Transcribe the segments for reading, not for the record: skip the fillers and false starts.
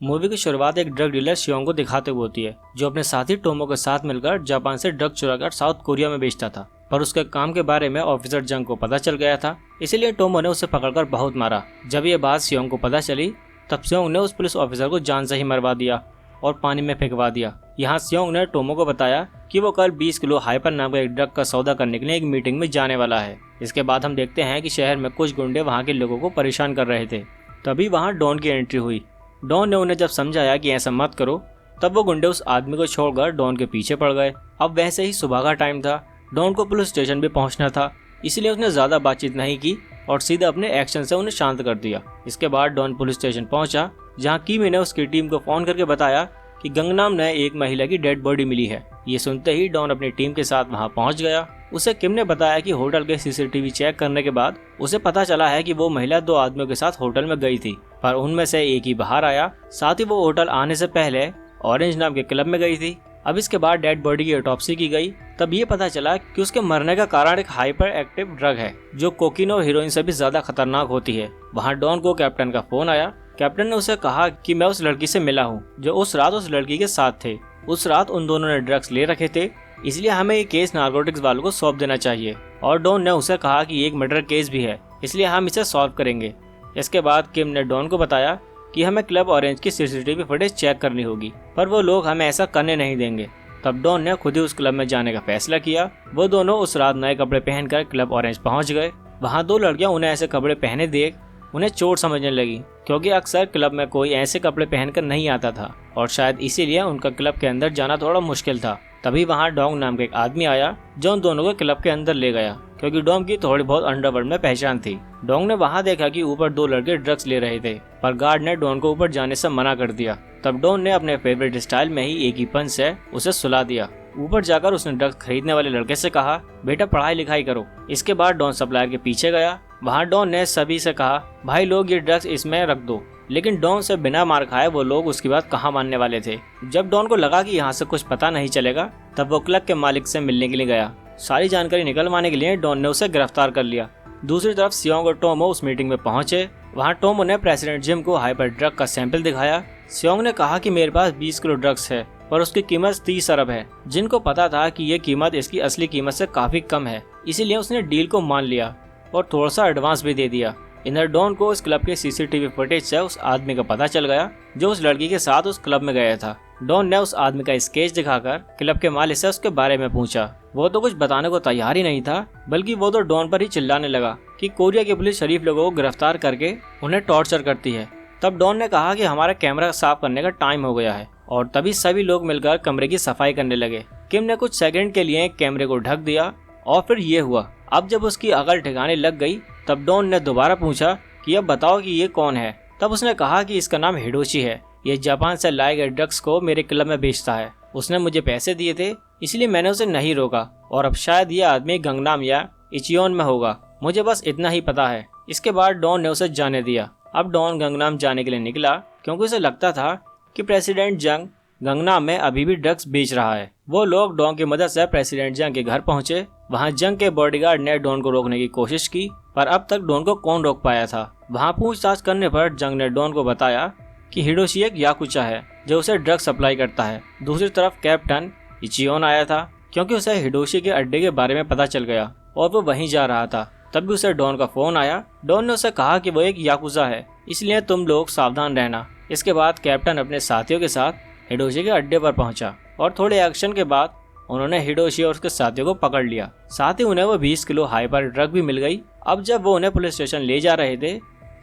Movie की शुरुआत एक ड्रग डीलर शियोंग को दिखाते हुए होती है, जो अपने साथी टोमो के साथ मिलकर जापान से ड्रग चुराकर साउथ कोरिया में बेचता था। पर उसके काम के बारे में ऑफिसर जंग को पता चल गया था, इसीलिए टोमो ने उसे पकड़कर बहुत मारा। जब ये बात शियोंग को पता चली, तब शियोंग ने उस पुलिस ऑफिसर को जान से ही मरवा दिया और पानी में फेंकवा दिया। यहाँ शियोंग ने टोमो को बताया कि वो कल 20 किलो हाइपर नाम का एक ड्रग का सौदा करने के लिए एक मीटिंग में जाने वाला है। इसके बाद हम देखते हैं कि शहर में कुछ गुंडे वहाँ के लोगों को परेशान कर रहे थे। तभी वहाँ डॉन की एंट्री हुई। डॉन ने उन्हें जब समझाया कि ऐसा मत करो, तब वो गुंडे उस आदमी को छोड़कर डॉन के पीछे पड़ गए। अब वैसे ही सुबह का टाइम था, डॉन को पुलिस स्टेशन भी पहुंचना था, इसलिए उसने ज़्यादा बातचीत नहीं की और सीधे अपने एक्शन से उन्हें शांत कर दिया। इसके बाद डॉन पुलिस स्टेशन पहुंचा, जहां कीमी ने उसकी टीम को फ़ोन करके बताया कि गंगनाम में एक महिला की डेड बॉडी मिली है। ये सुनते ही डॉन अपनी टीम के साथ वहां पहुंच गया। उसे किम ने बताया कि होटल के सीसीटीवी चेक करने के बाद उसे पता चला है कि वो महिला 2 आदमियों के साथ होटल में गई थी, पर उनमें से एक ही बाहर आया। साथ ही वो होटल आने से पहले ऑरेंज नाम के क्लब में गई थी। अब इसके बाद डेड बॉडी की ऑटोप्सी की गई, तब ये पता चला कि उसके मरने का कारण एक हाइपर एक्टिव ड्रग है, जो कोकीन और हीरोइन से भी ज्यादा खतरनाक होती है। वहाँ डॉन को कैप्टन का फोन आया। कैप्टन ने उसे कहा कि मैं उस लड़की से मिला हूँ जो उस रात उस लड़की के साथ थे। उस रात उन दोनों ने ड्रग्स ले रखे थे, इसलिए हमें ये केस नार्कोटिक्स वालों को सौंप देना चाहिए। और डॉन ने उसे कहा कि एक मर्डर केस भी है, इसलिए हम इसे सॉल्व करेंगे। इसके बाद किम ने डॉन को बताया कि हमें क्लब ऑरेंज की सीसीटीवी फुटेज चेक करनी होगी, पर वो लोग हमें ऐसा करने नहीं देंगे। तब डॉन ने खुद ही उस क्लब में जाने का फैसला किया। वो दोनों उस रात नए कपड़े पहनकर क्लब ऑरेंज पहुंच गए। वहाँ 2 लड़कियां उन्हें ऐसे कपड़े पहने देख उन्हें चोट समझने लगी, क्योंकि अक्सर क्लब में कोई ऐसे कपड़े पहनकर नहीं आता था और शायद इसीलिए उनका क्लब के अंदर जाना थोड़ा मुश्किल था। तभी वहाँ डोंग नाम का एक आदमी आया, जो उन दोनों को क्लब के अंदर ले गया, क्योंकि डोंग की थोड़ी बहुत अंडरवर्ल्ड में पहचान थी। डोंग ने वहाँ देखा कि ऊपर 2 लड़के ड्रग्स ले रहे थे, पर गार्ड ने डॉन को ऊपर जाने से मना कर दिया। तब डॉन ने अपने फेवरेट स्टाइल में ही एक ही पंच से उसे सुला दिया। ऊपर जाकर उसने ड्रग्स खरीदने वाले लड़के से कहा, बेटा पढ़ाई लिखाई करो। इसके बाद डॉन सप्लायर के पीछे गया। वहाँ डॉन ने सभी से कहा, भाई लोग ये ड्रग्स इसमें रख दो। लेकिन डॉन से बिना मार खाए वो लोग उसकी बात कहाँ मानने वाले थे। जब डॉन को लगा कि यहाँ से कुछ पता नहीं चलेगा, तब वो क्लब के मालिक से मिलने के लिए गया। सारी जानकारी निकलवाने के लिए डॉन ने उसे गिरफ्तार कर लिया। दूसरी तरफ सियोंग और टोमो उस मीटिंग में पहुंचे। वहाँ टोमो ने प्रेसिडेंट जिम को हाइपर ड्रग का सैंपल दिखाया। सियोंग ने कहा कि मेरे पास 20 किलो ड्रग्स है, पर उसकी कीमत 30 अरब है। जिन को पता था कि ये कीमत इसकी असली कीमत से काफी कम है, इसीलिए उसने डील को मान लिया और थोड़ा सा एडवांस भी दे दिया। इधर डॉन को उस क्लब के सीसीटीवी फुटेज से उस आदमी का पता चल गया जो उस लड़की के साथ उस क्लब में गया था। डॉन ने उस आदमी का स्केच दिखाकर क्लब के मालिक से उसके बारे में पूछा। वो तो कुछ बताने को तैयार ही नहीं था, बल्कि वो तो डॉन पर ही चिल्लाने लगा कि कोरिया की पुलिस शरीफ लोगों को गिरफ्तार करके उन्हें टॉर्चर करती है। तब डॉन ने कहा कि हमारा कैमरा साफ करने का टाइम हो गया है, और तभी सभी लोग मिलकर कमरे की सफाई करने लगे। किम ने कुछ सेकंड के लिए कैमरे को ढक दिया और फिर ये हुआ। अब जब उसकी अकल ठिकाने लग गई, तब डॉन ने दोबारा पूछा कि अब बताओ कि ये कौन है। तब उसने कहा कि इसका नाम हिडोशी है, ये जापान से लाए गए ड्रग्स को मेरे क्लब में बेचता है। उसने मुझे पैसे दिए थे, इसलिए मैंने उसे नहीं रोका, और अब शायद ये आदमी गंगनाम या इचियोन में होगा। मुझे बस इतना ही पता है। इसके बाद डॉन ने उसे जाने दिया। अब डॉन गंगनाम जाने के लिए निकला, क्योंकि उसे लगता था कि प्रेसिडेंट जंग गंगनाम में अभी भी ड्रग्स बेच रहा है। वो लोग डॉन की मदद से प्रेसिडेंट जंग के घर पहुंचे। वहां जंग के बॉडीगार्ड ने डॉन को रोकने की कोशिश की, पर अब तक डॉन को कौन रोक पाया था। वहां पूछताछ करने पर जंग ने डॉन को बताया कि हिडोशी एक याकुचा है जो उसे ड्रग सप्लाई करता है। दूसरी तरफ कैप्टन इचियोन आया था, क्योंकि उसे हिडोशी के अड्डे के बारे में पता चल गया और वो वहीं जा रहा था। तब भी उसे डॉन का फोन आया। डॉन ने उसे कहा कि वो एक याकुजा है, इसलिए तुम लोग सावधान रहना। इसके बाद कैप्टन अपने साथियों के साथ हिडोशी के अड्डे पर पहुंचा और थोड़े एक्शन के बाद उन्होंने हिडोशी और उसके साथियों को पकड़ लिया। साथ ही उन्हें वो 20 किलो हाइपर ड्रग भी मिल गई। अब जब वो उन्हें पुलिस स्टेशन ले जा रहे थे,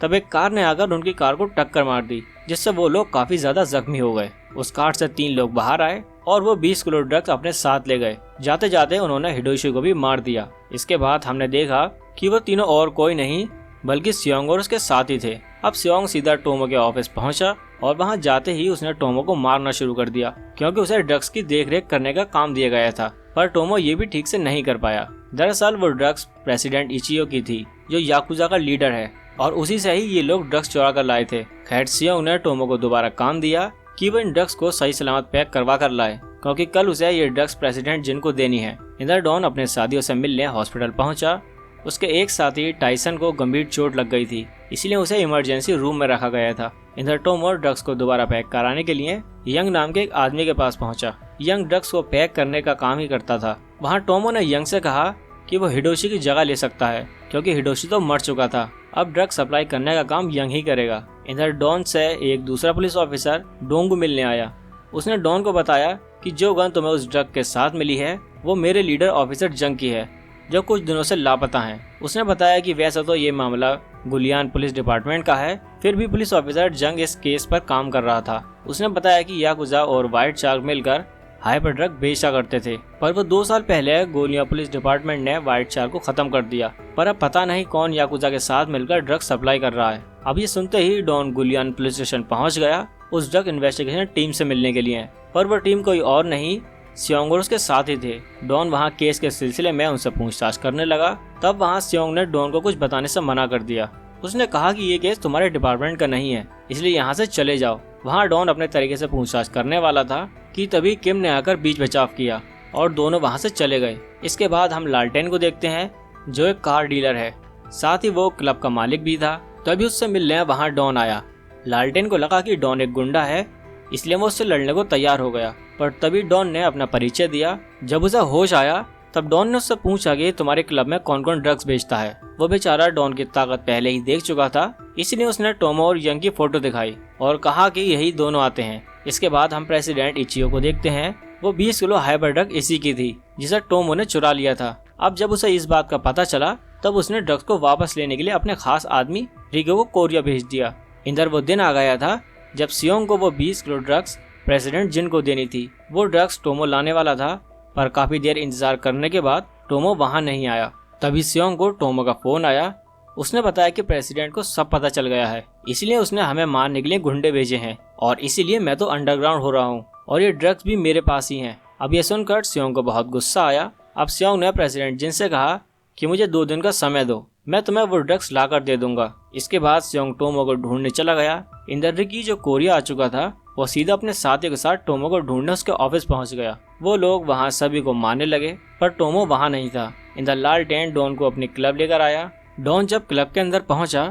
तब एक कार ने आकर उनकी कार को टक्कर मार दी, जिससे वो लोग काफी ज्यादा जख्मी हो गए। उस कार से 3 लोग बाहर आए और वो 20 किलो ड्रग्स अपने साथ ले गए। जाते जाते उन्होंने हिडोशी को भी मार दिया। इसके बाद हमने देखा कि वो तीनों और कोई नहीं बल्कि सियोंग और उसके साथी थे। अब सियोंग सीधा टोमो के ऑफिस पहुंचा और वहां जाते ही उसने टोमो को मारना शुरू कर दिया, क्योंकि उसे ड्रग्स की देखरेख करने का काम दिया गया था। पर टोमो ये भी ठीक से नहीं कर पाया। दरअसल वो ड्रग्स प्रेसिडेंट इचियो की थी, जो याकुजा का लीडर है, और उसी से ही ये लोग ड्रग्स चुरा कर लाए थे। खैर सियोंग ने टोमो को दोबारा काम दिया कि वो इन ड्रग्स को सही सलामत पैक करवा कर लाए, क्योंकि कल उसे ये ड्रग्स प्रेसिडेंट जिन को देनी है। इधर डॉन अपने साथियों से मिलने हॉस्पिटल पहुंचा। उसके एक साथी टाइसन को गंभीर चोट लग गई थी, इसलिए उसे इमरजेंसी रूम में रखा गया था। इधर टोमो ड्रग्स को दोबारा पैक कराने के लिए यंग नाम के एक आदमी के पास पहुंचा। यंग ड्रग्स को पैक करने का काम ही करता था। वहां टोमो ने यंग से कहा कि वो हिडोशी की जगह ले सकता है, क्योंकि हिडोशी तो मर चुका था। अब ड्रग सप्लाई करने का काम यंग ही करेगा। इधर डॉन से एक दूसरा पुलिस ऑफिसर डोंग मिलने आया। उसने डॉन को बताया कि जो गन तुम्हें उस ड्रग के साथ मिली है वो मेरे लीडर ऑफिसर जंग की है, जो कुछ दिनों से लापता हैं। उसने बताया कि वैसे तो ये मामला गुलियान पुलिस डिपार्टमेंट का है, फिर भी पुलिस ऑफिसर जंग इस केस पर काम कर रहा था। उसने बताया कि याकुजा और व्हाइट शार्क मिलकर हाइपर ड्रग बेचा करते थे, पर वो 2 साल पहले गोलियां पुलिस डिपार्टमेंट ने व्हाइट शार्क को खत्म कर दिया। पर अब पता नहीं कौन याकुजा के साथ मिलकर ड्रग सप्लाई कर रहा है। अब ये सुनते ही डॉन गुलियान पुलिस स्टेशन पहुंच गया उस ड्रग इन्वेस्टिगेशन टीम से मिलने के लिए, पर वो टीम कोई और नहीं सियोंग और उसके साथ ही थे। डॉन वहाँ केस के सिलसिले में उनसे पूछताछ करने लगा। तब वहाँ सियोंग ने डॉन को कुछ बताने से मना कर दिया। उसने कहा कि ये केस तुम्हारे डिपार्टमेंट का नहीं है, इसलिए यहाँ से चले जाओ। वहाँ डॉन अपने तरीके से पूछताछ करने वाला था कि तभी किम ने आकर बीच बचाव किया और दोनों वहाँ से चले गए। इसके बाद हम लालटेन को देखते हैं, जो एक कार डीलर है, साथ ही वो क्लब का मालिक भी था। तभी उससे मिलने वहाँ डॉन आया। लालटेन को लगा कि डॉन एक गुंडा है, इसलिए वो उससे लड़ने को तैयार हो गया, पर तभी डॉन ने अपना परिचय दिया। जब उसे होश आया तब डॉन ने उससे पूछा कि तुम्हारे क्लब में कौन कौन ड्रग्स बेचता है। वो बेचारा डॉन की ताकत पहले ही देख चुका था, इसलिए उसने टोमो और यंग की फोटो दिखाई और कहा कि यही दोनों आते हैं। इसके बाद हम प्रेसिडेंट इचियो को देखते हैं। वो 20 किलो हाइपर ड्रग इसी की थी, जिसे टोमो ने चुरा लिया था। अब जब उसे इस बात का पता चला तब उसने ड्रग्स को वापस लेने के लिए अपने खास आदमी रिको को कोरिया भेज दिया। इधर वो दिन आ गया था जब सियोंग को वो 20 किलो ड्रग्स प्रेसिडेंट जिन को देनी थी। वो ड्रग्स टोमो लाने वाला था, पर काफी देर इंतजार करने के बाद टोमो वहां नहीं आया। तभी सियोंग को टोमो का फोन आया। उसने बताया कि प्रेसिडेंट को सब पता चल गया है, इसलिए उसने हमें मारने के लिए गुंडे भेजे हैं और इसीलिए मैं तो अंडरग्राउंड हो रहा हूँ और ये ड्रग्स भी मेरे पास ही हैं। अब ये सुनकर सियोंग को बहुत गुस्सा आया। अब सियोंग ने प्रेसिडेंट जिन से कहा कि मुझे 2 दिन का समय दो, मैं तुम्हें वो ड्रग्स ला कर दे दूंगा। इसके बाद सियोंग टोमो को ढूंढने चला गया। इंदर रिकी जो कोरिया आ चुका था वो सीधा अपने साथियों के साथ टोमो को ढूंढने उसके ऑफिस पहुंच गया। वो लोग वहां सभी को मारने लगे, पर टोमो वहां नहीं था। इंदर लालटेन डॉन को अपनी क्लब लेकर आया। डॉन जब क्लब के अंदर पहुंचा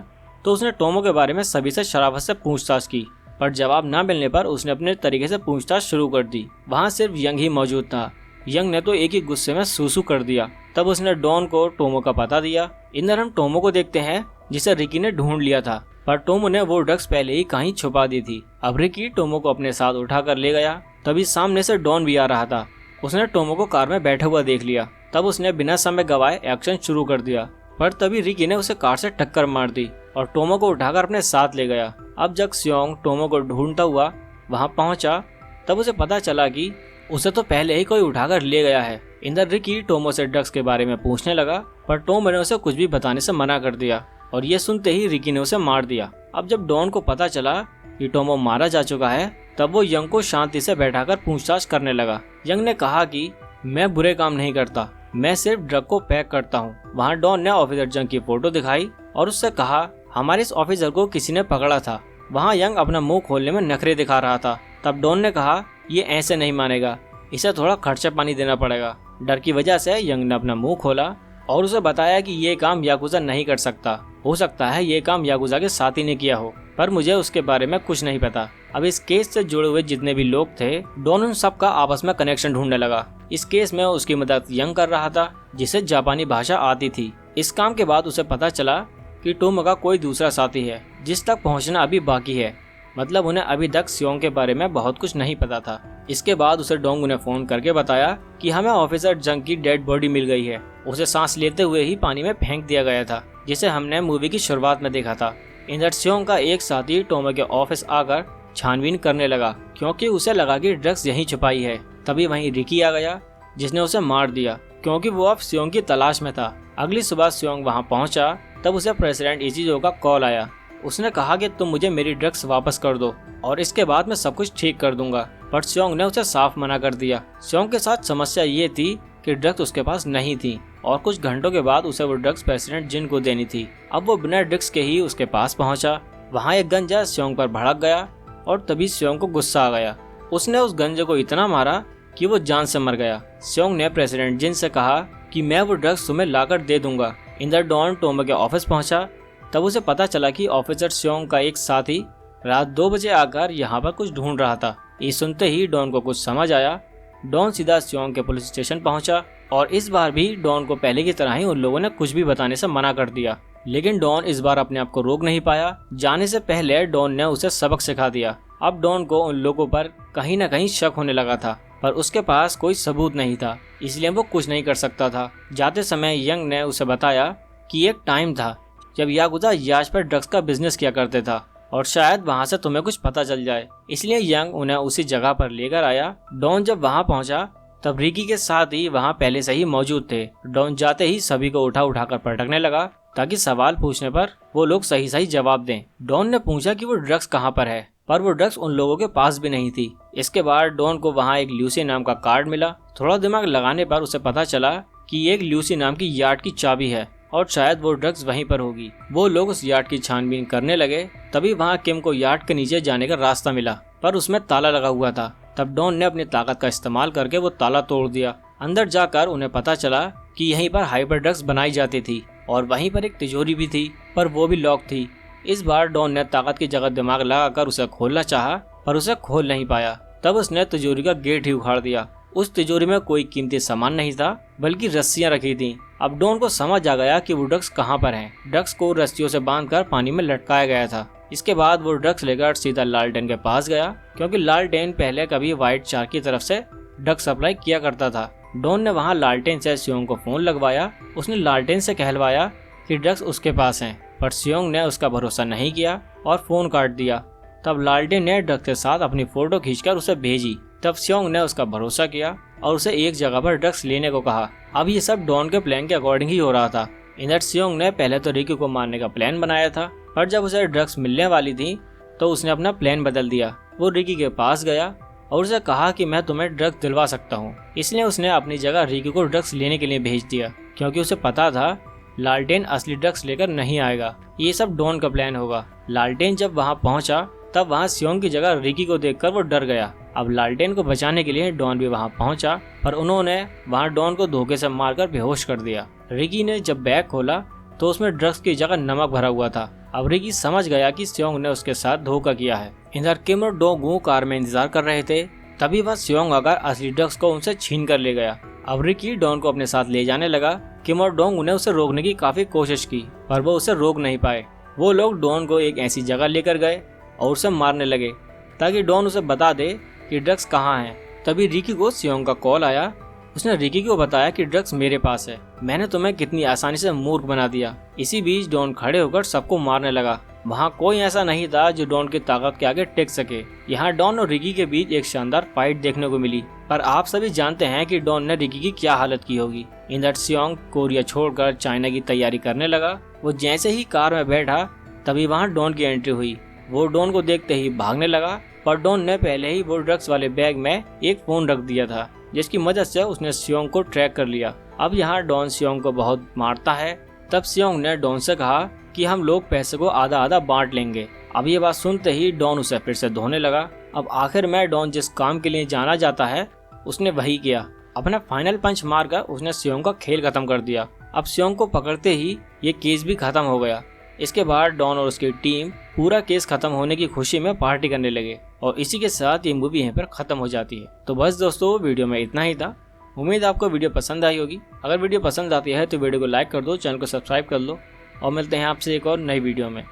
तो उसने टोमो के बारे में सभी से शराफत से पूछताछ की, पर जवाब न मिलने पर उसने अपने तरीके से पूछताछ शुरू कर दी। वहाँ सिर्फ यंग ही मौजूद था। यंग ने तो एक ही गुस्से में सूसू कर दिया। तब उसने डॉन को टोमो का पता दिया। इधर हम टोमो को देखते हैं, जिसे रिकी ने ढूंढ लिया था, पर टोमो ने वो ड्रग्स पहले ही कहीं छुपा दी थी। अब रिकी टोमो को अपने साथ उठाकर ले गया। तभी सामने से डॉन भी आ रहा था। उसने टोमो को कार में बैठा हुआ देख लिया। तब उसने बिना समय गवाए एक्शन शुरू कर दिया, पर तभी रिकी ने उसे कार से टक्कर मार दी और टोमो को उठाकर अपने साथ ले गया। अब जब सियोंग टोमो को ढूंढता हुआ वहां पहुंचा तब उसे पता चला कि उसे तो पहले ही कोई उठाकर ले गया है। इंदर रिकी टोमो से ड्रग्स के बारे में पूछने लगा, पर टोमो ने उसे कुछ भी बताने से मना कर दिया और ये सुनते ही रिकी ने उसे मार दिया। अब जब डॉन को पता चला कि टोमो मारा जा चुका है तब वो यंग को शांति से बैठाकर पूछताछ करने लगा। यंग ने कहा कि मैं बुरे काम नहीं करता, मैं सिर्फ ड्रग को पैक करता हूँ। वहाँ डॉन ने ऑफिसर जंग की फोटो दिखाई और उससे कहा हमारे इस ऑफिसर को किसी ने पकड़ा था। वहाँ यंग अपना मुंह खोलने में नखरे दिखा रहा था। तब डॉन ने कहा ये ऐसे नहीं मानेगा, इसे थोड़ा खर्चा पानी देना पड़ेगा। डर की वजह से यंग ने अपना मुंह खोला और उसे बताया कि ये काम याकुजा नहीं कर सकता, हो सकता है ये काम याकुजा के साथी ने किया हो, पर मुझे उसके बारे में कुछ नहीं पता। अब इस केस से जुड़े हुए जितने भी लोग थे डॉन उन सब का आपस में कनेक्शन ढूंढने लगा। इस केस में उसकी मदद यंग कर रहा था, जिसे जापानी भाषा आती थी। इस काम के बाद उसे पता चला कि टोमो का कोई दूसरा साथी है जिस तक पहुंचना अभी बाकी है, मतलब उन्हें अभी तक सियोंग के बारे में बहुत कुछ नहीं पता था। इसके बाद उसे डोंग ने फोन करके बताया कि हमें ऑफिसर जंग की डेड बॉडी मिल गई है। उसे सांस लेते हुए ही पानी में फेंक दिया गया था, जिसे हमने मूवी की शुरुआत में देखा था। इधर सियोंग का एक साथी टोमो के ऑफिस आकर छानबीन करने लगा, क्योंकि उसे लगा कि ड्रग्स यहीं छुपाई है। तभी वहीं रिकी आ गया, जिसने उसे मार दिया, क्योंकि वो अब सियोंग की तलाश में था। अगली सुबह सियोंग वहाँ पहुँचा तब उसे प्रेसिडेंट इचिजो का कॉल आया। उसने कहा कि तुम मुझे मेरी ड्रग्स वापस कर दो और इसके बाद मैं सब कुछ ठीक कर दूंगा, पर सियोंग ने उसे साफ मना कर दिया। सियोंग के साथ समस्या ये थी कि ड्रग्स उसके पास नहीं थी और कुछ घंटों के बाद उसे वो ड्रग्स प्रेसिडेंट जिन को देनी थी। अब वो बिना ड्रग्स के ही उसके पास पहुंचा। वहाँ एक गंजा सियोंग पर भड़क गया और तभी सियोंग को गुस्सा आ गया। उसने उस गंजे को इतना मारा कि वो जान से मर गया। सियोंग ने प्रेसिडेंट जिन से कहा कि मैं वो ड्रग्स तुम्हें लाकर दे दूंगा। इंदर डॉन टोमो के ऑफिस पहुंचा तब उसे पता चला कि ऑफिसर सियोंग का एक साथी रात 2 बजे आकर यहाँ पर कुछ ढूंढ रहा था। ये सुनते ही डॉन को कुछ समझ आया। डॉन सीधा सियोंग के पुलिस स्टेशन पहुंचा और इस बार भी डॉन को पहले की तरह ही उन लोगों ने कुछ भी बताने से मना कर दिया। लेकिन डॉन इस बार अपने आप को रोक नहीं पाया। जाने से पहले डॉन ने उसे सबक सिखा दिया। अब डॉन को उन लोगों पर कहीं न कहीं शक होने लगा था, पर उसके पास कोई सबूत नहीं था, इसलिए वो कुछ नहीं कर सकता था। जाते समय यंग ने उसे बताया कि एक टाइम था जब याकुजा याच पर ड्रग्स का बिजनेस किया करते था और शायद वहाँ से तुम्हें कुछ पता चल जाए। इसलिए यंग उन्हें उसी जगह पर लेकर आया। डॉन जब वहाँ पहुँचा तब रिकी के साथ ही वहाँ पहले से ही मौजूद थे। डॉन जाते ही सभी को उठाकर पटकने लगा ताकि सवाल पूछने पर वो लोग सही सही जवाब दें। डॉन ने पूछा कि वो ड्रग्स कहाँ पर है, पर वो ड्रग्स उन लोगों के पास भी नहीं थी। इसके बाद डॉन को वहाँ एक ल्यूसी नाम का कार्ड मिला। थोड़ा दिमाग लगाने पर उसे पता चला कि एक ल्यूसी नाम की यार्ड की चाबी है और शायद वो ड्रग्स वहीं पर होगी। वो लोग उस यार्ड की छानबीन करने लगे। तभी वहाँ किम को यार्ड के नीचे जाने का रास्ता मिला, पर उसमें ताला लगा हुआ था। तब डॉन ने अपनी ताकत का इस्तेमाल करके वो ताला तोड़ दिया। अंदर जाकर उन्हें पता चला कि यहीं पर हाइपर ड्रग्स बनाई जाती थी और वहीं पर एक तिजोरी भी थी, पर वो भी लॉक थी। इस बार डॉन ने ताकत की जगह दिमाग लगाकर उसे खोलना चाहा, पर उसे खोल नहीं पाया। तब उसने तिजोरी का गेट ही उखाड़ दिया। उस तिजोरी में कोई कीमती सामान नहीं था, बल्कि रस्सियां रखी थीं। अब डॉन को समझ आ गया कि वो ड्रग्स कहाँ पर हैं। ड्रग्स को रस्सियों से बांधकर पानी में लटकाया गया था। इसके बाद वो ड्रग्स लेकर सीधा लालटेन के पास गया, क्योंकि लालटेन पहले कभी व्हाइट चार की तरफ से ड्रग्स सप्लाई किया करता था। डॉन ने वहाँ लालटेन से सियोंग को फोन लगवाया। उसने लालटेन से कहलवाया कि ड्रग्स उसके पास हैं, पर सियोंग ने उसका भरोसा नहीं किया और फोन काट दिया। तब लालटेन ने ड्रग्स के साथ अपनी फोटो खींचकर उसे भेजी। तब सियोंग ने उसका भरोसा किया और उसे एक जगह पर ड्रग्स लेने को कहा। अब ये सब डॉन के प्लान के अकॉर्डिंग ही हो रहा था। इधर सियोंग ने पहले तो रिकी को मारने का प्लान बनाया था, पर जब उसे ड्रग्स मिलने वाली थी तो उसने अपना प्लान बदल दिया। वो रिकी के पास गया और उसे कहा कि मैं तुम्हें ड्रग्स दिलवा सकता हूँ। इसलिए उसने अपनी जगह रिकी को ड्रग्स लेने के लिए भेज दिया, क्योंकि उसे पता था लालटेन असली ड्रग्स लेकर नहीं आएगा। ये सब डॉन का प्लान होगा। लालटेन जब वहाँ पहुँचा तब वहाँ सियोंग की जगह रिकी को देखकर वो डर गया। अब लालटेन को बचाने के लिए डॉन भी वहाँ पहुँचा, पर उन्होंने वहाँ डॉन को धोखे से मारकर बेहोश कर दिया। रिकी ने जब बैग खोला तो उसमें ड्रग्स की जगह नमक भरा हुआ था। अब रिकी समझ गया कि सियोंग ने उसके साथ धोखा किया है। इधर किम और डोंगू कार में इंतजार कर रहे थे। तभी वह सियोंग आकर असली ड्रग्स को उनसे छीन कर ले गया। अब रिकी डॉन को अपने साथ ले जाने लगा। किम और डोंगू ने उसे रोकने की काफी कोशिश की, पर वो उसे रोक नहीं पाए। वो लोग डॉन को एक ऐसी जगह लेकर गए और उसे मारने लगे ताकि डॉन उसे बता दे कि ड्रग्स कहाँ है। तभी रिकी को सियोंग का कॉल आया। उसने रिकी को बताया कि ड्रग्स मेरे पास है, मैंने तुम्हें कितनी आसानी से मूर्ख बना दिया। इसी बीच डॉन खड़े होकर सबको मारने लगा। वहाँ कोई ऐसा नहीं था जो डॉन की ताकत के आगे टिक सके। यहाँ डॉन और रिकी के बीच एक शानदार फाइट देखने को मिली, पर आप सभी जानते हैं कि डॉन ने रिकी की क्या हालत की होगी। इधर सियोंग कोरिया छोड़कर चाइना की तैयारी करने लगा। वो जैसे ही कार में बैठा तभी वहाँ डॉन की एंट्री हुई। वो डॉन को देखते ही भागने लगा, पर डॉन ने पहले ही वो ड्रग्स वाले बैग में एक फोन रख दिया था, जिसकी मदद से उसने सियोंग को ट्रैक कर लिया। अब यहाँ डॉन सियोंग को बहुत मारता है। तब सियोंग ने डॉन से कहा कि हम लोग पैसे को आधा आधा बांट लेंगे। अब ये बात सुनते ही डॉन उसे फिर से धोने लगा। अब आखिर में डॉन जिस काम के लिए जाना जाता है उसने वही किया। अपना फाइनल पंच मारकर उसने सियोंग का खेल खत्म कर दिया। अब सियोंग को पकड़ते ही ये केस भी खत्म हो गया। इसके बाद डॉन और उसकी टीम पूरा केस खत्म होने की खुशी में पार्टी करने लगे और इसी के साथ ये मूवी यहीं पर खत्म हो जाती है। तो बस दोस्तों, वीडियो में इतना ही था। उम्मीद आपको वीडियो पसंद आई होगी। अगर वीडियो पसंद आती है तो वीडियो को लाइक कर दो, चैनल को सब्सक्राइब कर लो और मिलते हैं आपसे एक और नई वीडियो में।